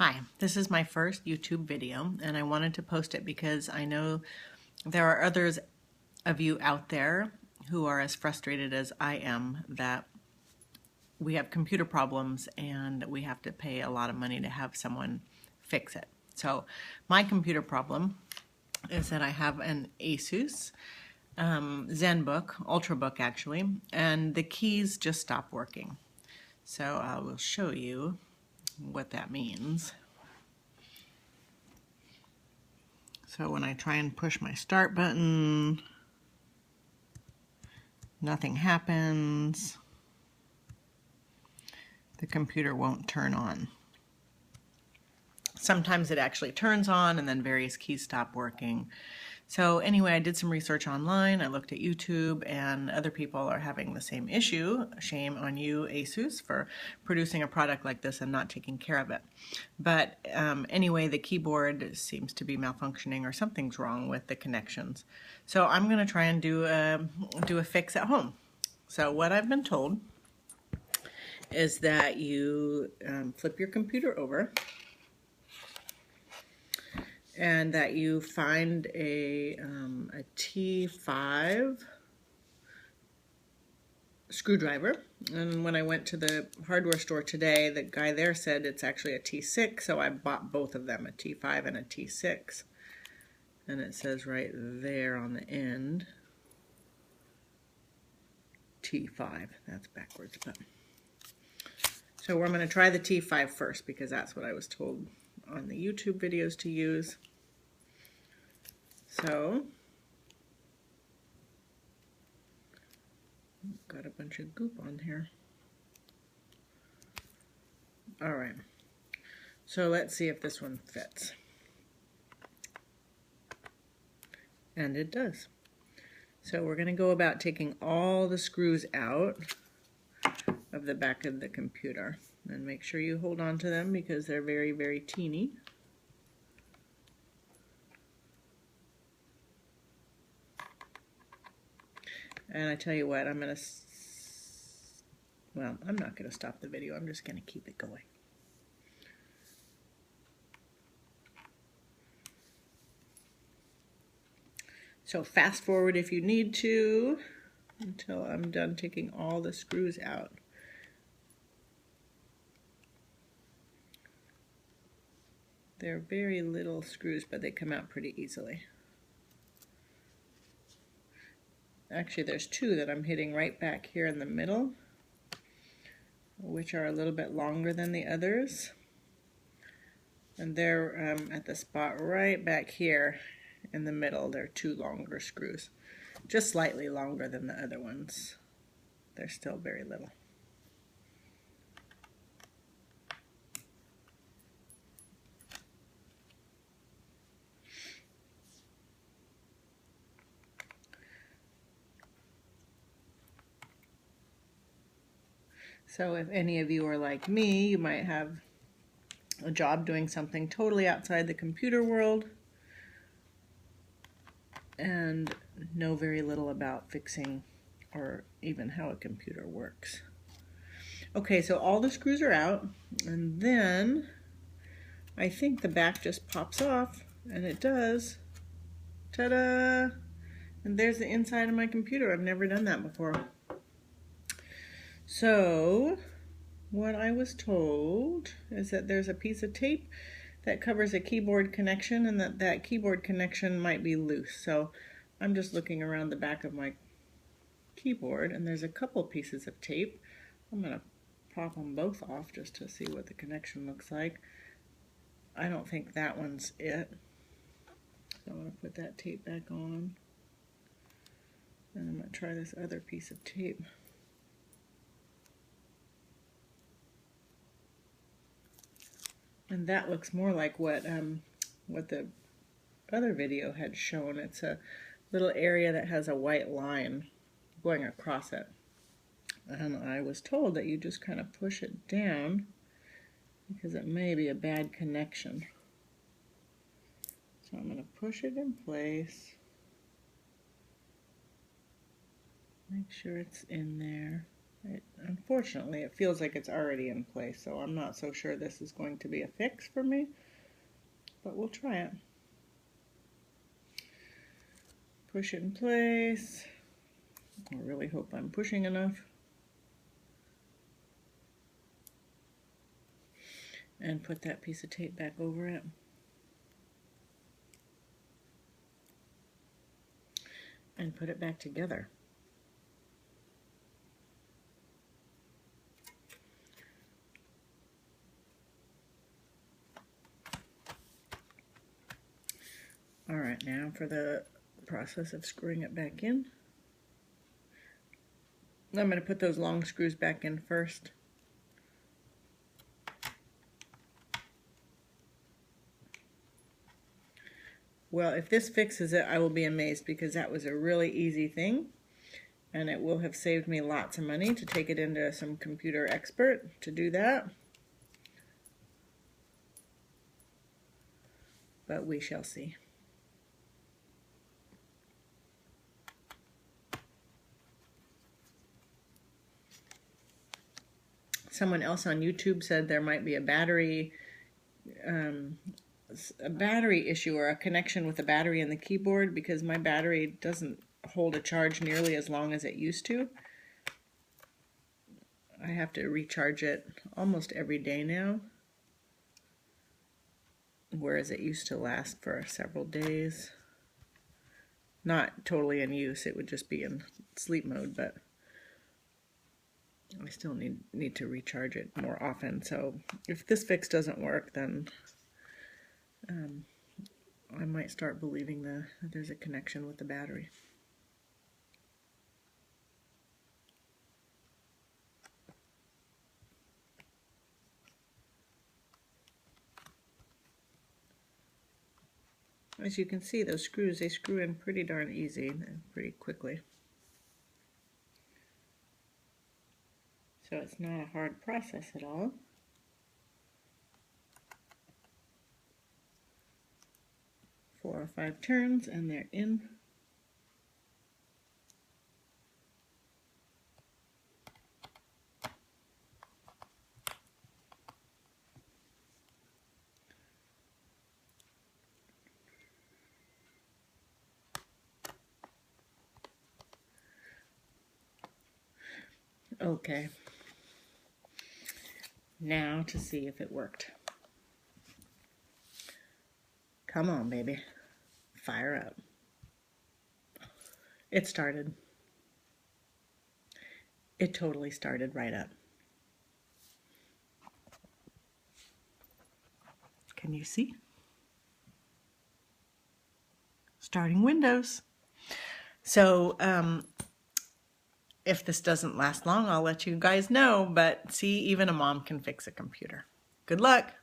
Hi, this is my first YouTube video and I wanted to post it because I know there are others of you out there who are as frustrated as I am that we have computer problems and we have to pay a lot of money to have someone fix it. So my computer problem is that I have an Asus ZenBook, Ultrabook actually, and the keys just stop working. So I will show you what that means. So when I try and push my start button, nothing happens. The computer won't turn on. Sometimes it actually turns on and then various keys stop working. So anyway, I did some research online, I looked at YouTube, and other people are having the same issue. Shame on you, Asus, for producing a product like this and not taking care of it. But anyway, the keyboard seems to be malfunctioning or something's wrong with the connections. So I'm going to try and do a fix at home. So what I've been told is that you flip your computer over and that you find a T5 screwdriver. And when I went to the hardware store today, the guy there said it's actually a T6, so I bought both of them, a T5 and a T6. And it says right there on the end, T5. That's backwards, but... So I'm going to try the T5 first because that's what I was told on the YouTube videos to use. So, got a bunch of goop on here. All right, so let's see if this one fits. And it does. So we're going to go about taking all the screws out of the back of the computer. And make sure you hold on to them because they're very, very teeny. And I tell you what, I'm not going to stop the video. I'm just going to keep it going. So fast forward if you need to until I'm done taking all the screws out. They're very little screws, but they come out pretty easily. Actually, there's two that I'm hitting right back here in the middle, which are a little bit longer than the others. And they're at the spot right back here in the middle. They're two longer screws, just slightly longer than the other ones. They're still very little. So if any of you are like me, you might have a job doing something totally outside the computer world and know very little about fixing or even how a computer works. Okay, so all the screws are out, and then I think the back just pops off, and it does. Ta-da! And there's the inside of my computer. I've never done that before. So, what I was told is that there's a piece of tape that covers a keyboard connection and that keyboard connection might be loose. So, I'm just looking around the back of my keyboard and there's a couple pieces of tape. I'm going to pop them both off just to see what the connection looks like. I don't think that one's it. So, I'm going to put that tape back on. And I'm going to try this other piece of tape. And that looks more like what the other video had shown. It's a little area that has a white line going across it. And I was told that you just kind of push it down because it may be a bad connection. So I'm going to push it in place. Make sure it's in there. Unfortunately, it feels like it's already in place, so I'm not so sure this is going to be a fix for me, but we'll try it. Push it in place. I really hope I'm pushing enough. And put that piece of tape back over it. And put it back together. All right, now for the process of screwing it back in. I'm going to put those long screws back in first. Well, if this fixes it, I will be amazed, because that was a really easy thing, and it will have saved me lots of money to take it into some computer expert to do that. But we shall see. Someone else on YouTube said there might be a battery issue, or a connection with the battery in the keyboard, because my battery doesn't hold a charge nearly as long as it used to. I have to recharge it almost every day now, whereas it used to last for several days. Not totally in use, it would just be in sleep mode, but I still need to recharge it more often. So if this fix doesn't work, then I might start believing that there's a connection with the battery. As you can see, those screws, they screw in pretty darn easy and pretty quickly. So it's not a hard process at all. Four or five turns and they're in. Okay. Now to see if it worked. Come on, baby. Fire up. It started. It totally started right up. Can you see? Starting Windows. So, if this doesn't last long, I'll let you guys know, but see, even a mom can fix a computer. Good luck.